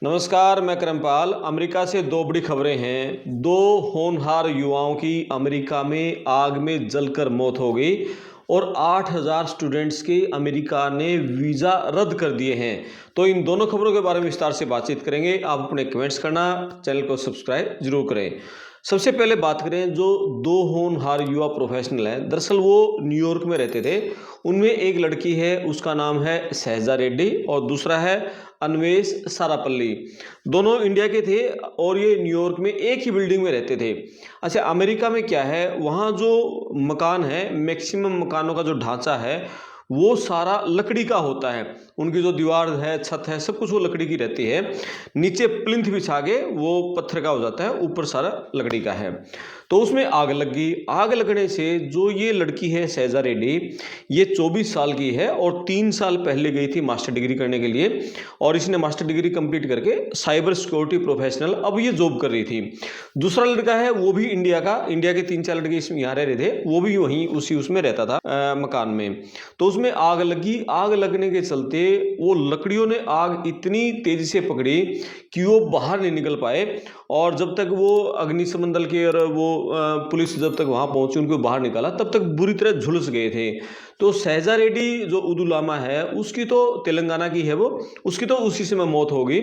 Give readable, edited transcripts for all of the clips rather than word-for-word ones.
नमस्कार, मैं करमपाल। अमेरिका से दो बड़ी खबरें हैं। दो होनहार युवाओं की अमेरिका में आग में जलकर मौत हो गई और 8,000 स्टूडेंट्स के अमेरिका ने वीज़ा रद्द कर दिए हैं। तो इन दोनों खबरों के बारे में विस्तार से बातचीत करेंगे। आप अपने कमेंट्स करना, चैनल को सब्सक्राइब जरूर करें। सबसे पहले बात करें जो दो होनहार युवा प्रोफेशनल हैं। दरअसल वो न्यूयॉर्क में रहते थे। उनमें एक लड़की है, उसका नाम है सहजा रेड्डी, और दूसरा है अन्वेष सारापल्ली। दोनों इंडिया के थे और ये न्यूयॉर्क में एक ही बिल्डिंग में रहते थे। अच्छा, अमेरिका में क्या है, वहाँ जो मकान है, मैक्सिमम मकानों का जो ढांचा है वो सारा लकड़ी का होता है। उनकी जो दीवार है, छत है, सब कुछ वो लकड़ी की रहती है। नीचे प्लिंथ बिछा के वो पत्थर का हो जाता है, ऊपर सारा लकड़ी का है। तो उसमें आग लग गई। आग लगने से जो ये लड़की है सहजा रेड्डी, ये 24 साल की है और 3 साल पहले गई थी मास्टर डिग्री करने के लिए, और इसने मास्टर डिग्री कंप्लीट करके साइबर सिक्योरिटी प्रोफेशनल अब ये जॉब कर रही थी। दूसरा लड़का है, वो भी इंडिया का, इंडिया के 3-4 लड़के इसमें यहाँ रह रहे थे, वो भी वहीं उसमें रहता था मकान में। तो उसमें आग लगी। आग लगने के चलते वो लकड़ियों ने आग इतनी तेजी से पकड़ी कि वो बाहर नहीं निकल पाए, और जब तक वो अग्निशमन दल के और वो पुलिस जब तक वहां पहुंची, उनको बाहर निकाला, तब तक बुरी तरह झुलस गए थे। तो सहजा रेड्डी जो उदुलामा है, उसकी तो तेलंगाना की है, वो उसकी तो उसी समय मौत हो गई।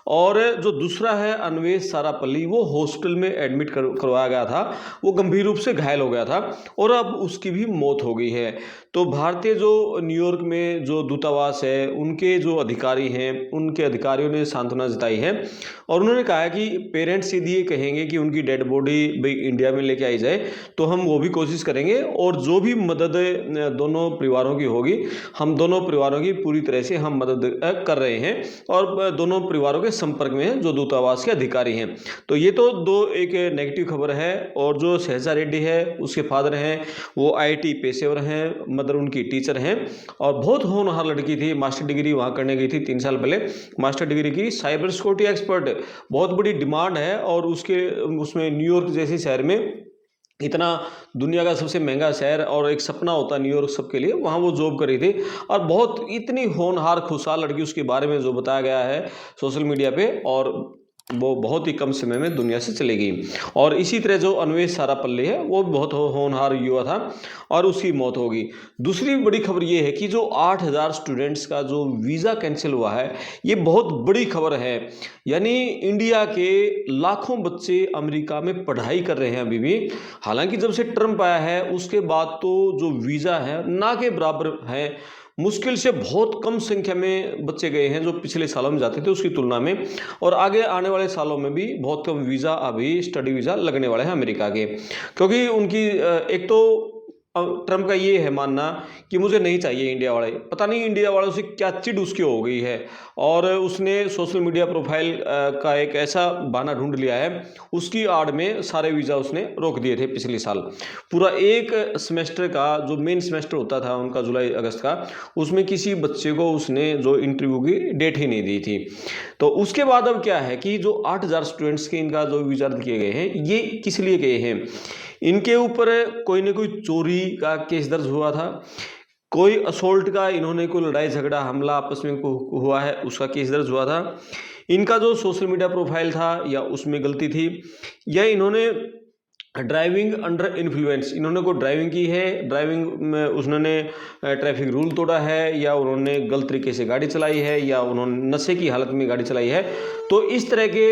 और जो दूसरा है अन्वेष सारापल्ली, वो हॉस्पिटल में एडमिट करवाया गया था, वो गंभीर रूप से घायल हो गया था और अब उसकी भी मौत हो गई है। तो भारतीय जो न्यूयॉर्क में जो दूतावास है, उनके जो अधिकारी हैं, उनके अधिकारियों ने सांत्वना जताई है और उन्होंने कहा है कि पेरेंट्स यदि ये कहेंगे कि उनकी डेड बॉडी भाई इंडिया में लेके आई जाए, तो हम वो भी कोशिश करेंगे, और जो भी मदद दोनों परिवारों की होगी, हम दोनों परिवारों की पूरी तरह से हम मदद कर रहे हैं और दोनों परिवारों के संपर्क में हैं जो दूतावास के अधिकारी हैं। तो ये तो दो एक नेगेटिव खबर है। और जो सहजा रेड्डी है, उसके फादर हैं, वो आईटी पेशेवर हैं, मदर उनकी टीचर हैं, और बहुत होनहार लड़की थी। मास्टर डिग्री वहाँ करने गई थी 3 साल पहले, मास्टर डिग्री की, साइबर सिक्योरिटी एक्सपर्ट, बहुत बड़ी डिमांड है। और उसमें न्यूयॉर्क जैसे शहर में, इतना दुनिया का सबसे महंगा शहर और एक सपना होता है न्यूयॉर्क सबके लिए, वहाँ वो जॉब कर रही थी। और बहुत इतनी होनहार खुशहाल लड़की, उसके बारे में जो बताया गया है सोशल मीडिया पे, और वो बहुत ही कम समय में दुनिया से चली गई। और इसी तरह जो अन्वेष सारापल्ली है, वो भी बहुत होनहार युवा था और उसकी मौत हो गई। दूसरी बड़ी खबर ये है कि जो 8,000 स्टूडेंट्स का जो वीज़ा कैंसिल हुआ है, ये बहुत बड़ी खबर है। यानी इंडिया के लाखों बच्चे अमेरिका में पढ़ाई कर रहे हैं अभी भी। हालांकि जब से ट्रम्प आया है, उसके बाद तो जो वीज़ा है ना के बराबर है। मुश्किल से बहुत कम संख्या में बच्चे गए हैं जो पिछले सालों में जाते थे उसकी तुलना में, और आगे आने वाले सालों में भी बहुत कम वीज़ा, अभी स्टडी वीज़ा लगने वाले हैं अमेरिका के। क्योंकि उनकी एक तो ट्रम्प का ये है मानना कि मुझे नहीं चाहिए इंडिया वाले। पता नहीं इंडिया वालों से क्या चिढ़ उसकी हो गई है, और उसने सोशल मीडिया प्रोफाइल का एक ऐसा बहाना ढूंढ लिया है, उसकी आड़ में सारे वीज़ा उसने रोक दिए थे पिछले साल। पूरा एक सेमेस्टर का जो मेन सेमेस्टर होता था उनका, जुलाई अगस्त का, उसमें किसी बच्चे को उसने जो इंटरव्यू की डेट ही नहीं दी थी। तो उसके बाद अब क्या है कि जो 8,000 स्टूडेंट्स के इनका जो वीज़ा रद्द किए गए हैं, ये किस लिए गए हैं? इनके ऊपर कोई ना कोई चोरी का केस दर्ज हुआ था, कोई असोल्ट का, इन्होंने कोई लड़ाई झगड़ा हमला आपस में हुआ है, उसका केस दर्ज हुआ था। इनका जो सोशल मीडिया प्रोफाइल था, या उसमें गलती थी, या इन्होंने ड्राइविंग अंडर इन्फ्लुएंस, इन्होंने को ड्राइविंग की है, ड्राइविंग में उन्होंने ट्रैफिक रूल तोड़ा है, या उन्होंने गलत तरीके से गाड़ी चलाई है, या उन्होंने नशे की हालत में गाड़ी चलाई है। तो इस तरह के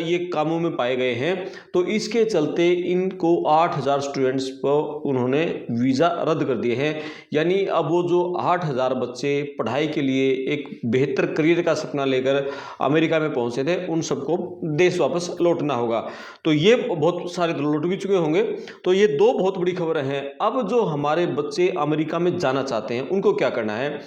ये कामों में पाए गए हैं। तो इसके चलते इनको 8,000 स्टूडेंट्स को उन्होंने वीज़ा रद्द कर दिए हैं। यानी अब वो जो 8,000 बच्चे पढ़ाई के लिए एक बेहतर करियर का सपना लेकर अमेरिका में पहुंचे थे, उन सबको देश वापस लौटना होगा। तो ये बहुत सारे तो लौट भी चुके होंगे। तो ये दो बहुत बड़ी खबरें हैं। अब जो हमारे बच्चे अमेरिका में जाना चाहते हैं, उनको क्या करना है?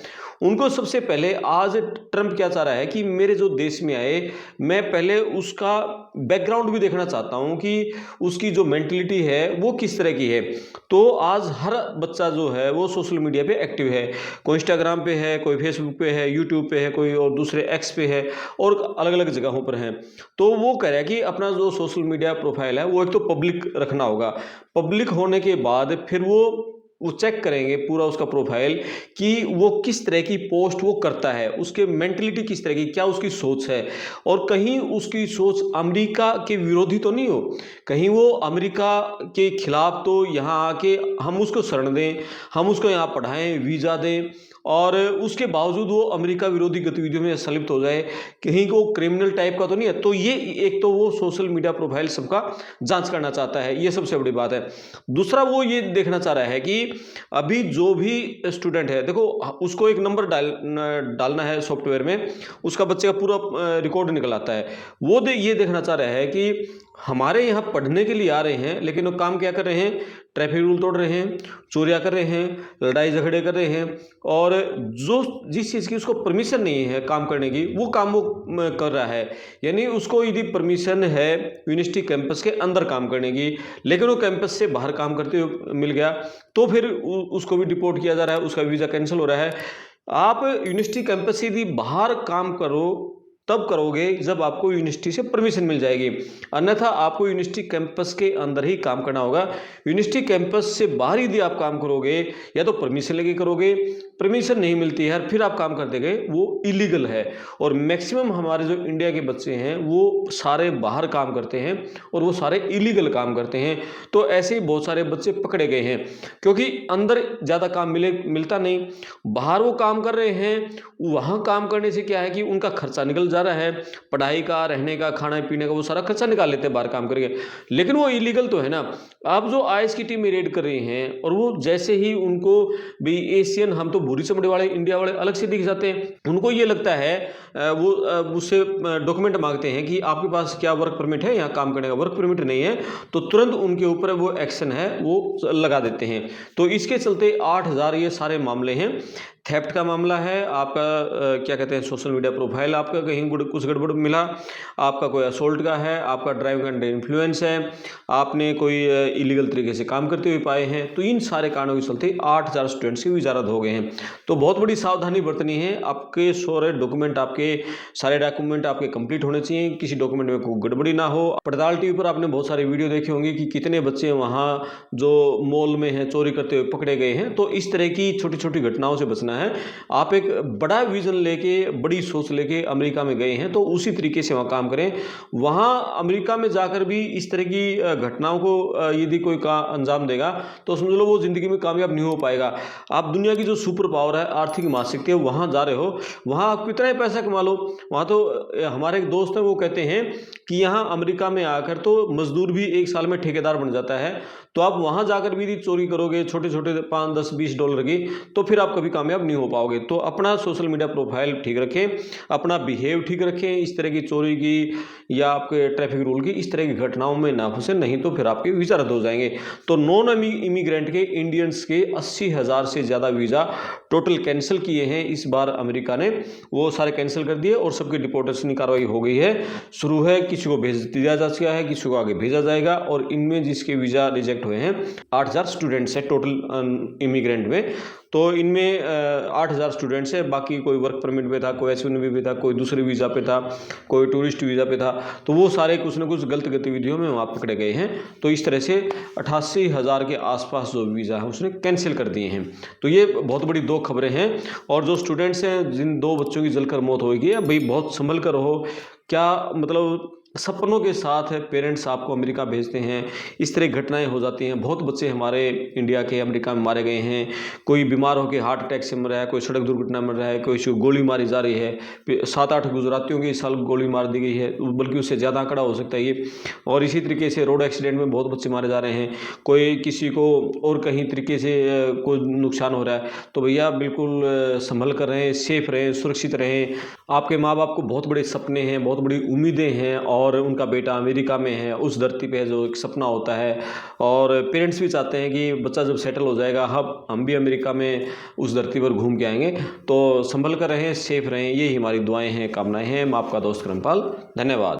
उनको सबसे पहले, आज ट्रम्प क्या चाह रहा है कि मेरे जो देश में आए, मैं पहले उसका बैकग्राउंड भी देखना चाहता हूं कि उसकी जो मेंटलिटी है वो किस तरह की है। तो आज हर बच्चा जो है वो सोशल मीडिया पे एक्टिव है, कोई इंस्टाग्राम पे है, कोई फेसबुक पे है, यूट्यूब पे है, कोई और दूसरे एक्स पे है, और अलग अलग जगहों पर हैं। तो वो कह रहा है कि अपना जो सोशल मीडिया प्रोफाइल है वो एक तो पब्लिक रखना होगा। पब्लिक होने के बाद फिर वो वो चेक करेंगे पूरा उसका प्रोफाइल कि वो किस तरह की पोस्ट वो करता है, उसके मेंटलिटी किस तरह की, क्या उसकी सोच है, और कहीं उसकी सोच अमेरिका के विरोधी तो नहीं हो, कहीं वो अमेरिका के खिलाफ तो यहाँ आके हम उसको शरण दें, हम उसको यहाँ पढ़ाएं, वीज़ा दें, और उसके बावजूद वो अमेरिका विरोधी गतिविधियों में संलिप्त हो जाए, कहीं को क्रिमिनल टाइप का तो नहीं है। तो ये एक तो वो सोशल मीडिया प्रोफाइल सबका जांच करना चाहता है, ये सबसे बड़ी बात है। दूसरा वो ये देखना चाह रहा है कि अभी जो भी स्टूडेंट है, देखो उसको एक नंबर डालना है सॉफ्टवेयर में, उसका बच्चे का पूरा रिकॉर्ड निकल आता है। वो ये देखना चाह रहा है कि हमारे यहाँ पढ़ने के लिए आ रहे हैं, लेकिन वो काम क्या कर रहे हैं, ट्रैफिक रूल तोड़ रहे हैं, चोरियां कर रहे हैं, लड़ाई झगड़े कर रहे हैं, और जो जिस चीज़ की उसको परमिशन नहीं है काम करने की, वो काम वो कर रहा है। यानी उसको यदि परमिशन है यूनिवर्सिटी कैंपस के अंदर काम करने की, लेकिन वो कैंपस से बाहर काम करते हुए मिल गया, तो फिर उसको भी डिपोर्ट किया जा रहा है, उसका वीज़ा कैंसिल हो रहा है। आप यूनिवर्सिटी कैंपस से यदि बाहर काम करो तब करोगे जब आपको यूनिवर्सिटी से परमिशन मिल जाएगी, अन्यथा आपको यूनिवर्सिटी कैंपस के अंदर ही काम करना होगा। यूनिवर्सिटी कैंपस से बाहर यदि आप काम करोगे, या तो परमिशन लेके करोगे, परमिशन नहीं मिलती है फिर आप काम कर देंगे, वो इलीगल है। और मैक्सिमम हमारे जो इंडिया के बच्चे हैं वो सारे बाहर काम करते हैं, और वो सारे इलीगल काम करते हैं। तो ऐसे ही बहुत सारे बच्चे पकड़े गए हैं, क्योंकि अंदर ज़्यादा काम मिलता नहीं, बाहर वो काम कर रहे हैं। वहाँ काम करने से क्या है कि उनका खर्चा निकल जा रहा है, पढ़ाई का, रहने का, खाने पीने का, वो सारा खर्चा निकाल लेते हैं बाहर काम करके, लेकिन वो इलीगल तो है ना। आप जो आईएएस की टीम में रेड कर रही हैं, और वो जैसे ही उनको भी एशियन, हम तो भूरी चमड़ी वाले इंडिया वाले अलग से दिख जाते हैं, उनको ये लगता है वो उससे डॉक्यूमेंट मांगते हैं कि आपके पास क्या वर्क परमिट है, यहाँ काम करने का वर्क परमिट नहीं है, तो तुरंत उनके ऊपर वो एक्शन है वो लगा देते हैं। तो इसके चलते 8,000 ये सारे मामले हैं। थेफ्ट का मामला है, आपका क्या कहते हैं, सोशल मीडिया प्रोफाइल आपका कहीं कुछ गड़बड़ मिला, आपका कोई असोल्ट का है, आपका ड्राइविंग अंडर इन्फ्लुएंस है, आपने कोई इलीगल तरीके से काम करते हुए पाए हैं, तो इन सारे कारणों के चलते 8,000 स्टूडेंट्स की वीज़ा रद्द हो गए हैं। तो बहुत बड़ी सावधानी बरतनी है, आपके सारे डॉक्यूमेंट आपके कंप्लीट होने चाहिए, किसी डॉक्यूमेंट में कोई गड़बड़ी ना हो। पड़ताल टीवी पर आपने बहुत सारे वीडियो देखे होंगे कि कितने बच्चे वहाँ जो मॉल में हैं चोरी करते हुए पकड़े गए हैं। तो इस तरह की छोटी छोटी घटनाओं से बचना है। आप एक बड़ा विजन लेके, बड़ी सोच लेके अमेरिका में गए हैं, तो उसी तरीके से वहाँ काम करें। वहाँ अमेरिका में जाकर भी इस तरह की घटनाओं को यदि कोई का अंजाम देगा, तो समझ लो वो ज़िंदगी में कामयाब नहीं हो पाएगा। आप दुनिया की जो सुपर पावर है, आर्थिक महाशक्ति है, वहाँ जा रहे हो, वहाँ आप कितना ही पैसा कमा लो। वहाँ तो हमारे एक दोस्त हैं, वो कहते हैं कि यहाँ अमेरिका में आकर तो मजदूर भी 1 साल में ठेकेदार बन जाता है। तो आप वहाँ जाकर भी यदि चोरी करोगे छोटे छोटे 5, 10, 20 डॉलर की, तो फिर आप कभी कामयाब नहीं हो पाओगे। तो अपना सोशल मीडिया प्रोफाइल ठीक रखें, अपना बिहेव ठीक रखें, इस तरह की चोरी की या आपके ट्रैफिक रूल की इस तरह की घटनाओं में ना फंसे, नहीं तो फिर आपके वीज़ा रद्द हो जाएंगे। तो नॉन इमिग्रेंट के, इंडियंस के 80,000 से ज़्यादा वीज़ा टोटल कैंसिल किए हैं इस बार अमेरिका ने, वो सारे कैंसिल कर दिए और सबकी डिपोर्टेशन की कार्रवाई हो गई है, शुरू है। किसी को भेज दिया जा चुका है, किसी को आगे भेजा जाएगा। और इनमें जिसके वीज़ा रिजेक्ट हुए हैं 8,000 स्टूडेंट्स हैं टोटल इमिग्रेंट में। तो इनमें 8,000 स्टूडेंट्स है, बाकी कोई वर्क परमिट पे था, कोई H-1B पे था, कोई दूसरे वीज़ा पे था, कोई टूरिस्ट वीज़ा पे था। तो वो सारे कुछ न कुछ गलत गतिविधियों में वहाँ पकड़े गए हैं। तो इस तरह से 88,000 के आसपास जो वीज़ा है उसने कैंसिल कर दिए हैं। तो ये बहुत बड़ी 2 खबरें हैं। और जो स्टूडेंट्स हैं, जिन 2 बच्चों की जलकर मौत हो गई है, भाई बहुत संभल कर रहो। क्या मतलब सपनों के साथ है पेरेंट्स आपको अमेरिका भेजते हैं, इस तरह घटनाएं हो जाती हैं। बहुत बच्चे हमारे इंडिया के अमेरिका में मारे गए हैं। कोई बीमार होकर हार्ट अटैक से मर रहा है, कोई सड़क दुर्घटना मर रहा है, कोई गोली मारी जा रही है। 7-8 गुजरातियों की इस साल गोली मार दी गई है, बल्कि उससे ज़्यादा आंकड़ा हो सकता है ये। और इसी तरीके से रोड एक्सीडेंट में बहुत बच्चे मारे जा रहे हैं, कोई किसी को और कहीं तरीके से कोई नुकसान हो रहा है। तो भैया बिल्कुल संभल कर रहें, सेफ रहें, सुरक्षित रहें। आपके माँ बाप को बहुत बड़े सपने हैं, बहुत बड़ी उम्मीदें हैं, और उनका बेटा अमेरिका में है, उस धरती पे जो एक सपना होता है। और पेरेंट्स भी चाहते हैं कि बच्चा जब सेटल हो जाएगा, हम भी अमेरिका में उस धरती पर घूम के आएंगे। तो संभल कर रहें, सेफ रहें, यही हमारी दुआएं हैं, कामनाएं हैं। मैं आपका दोस्त करमपाल, धन्यवाद।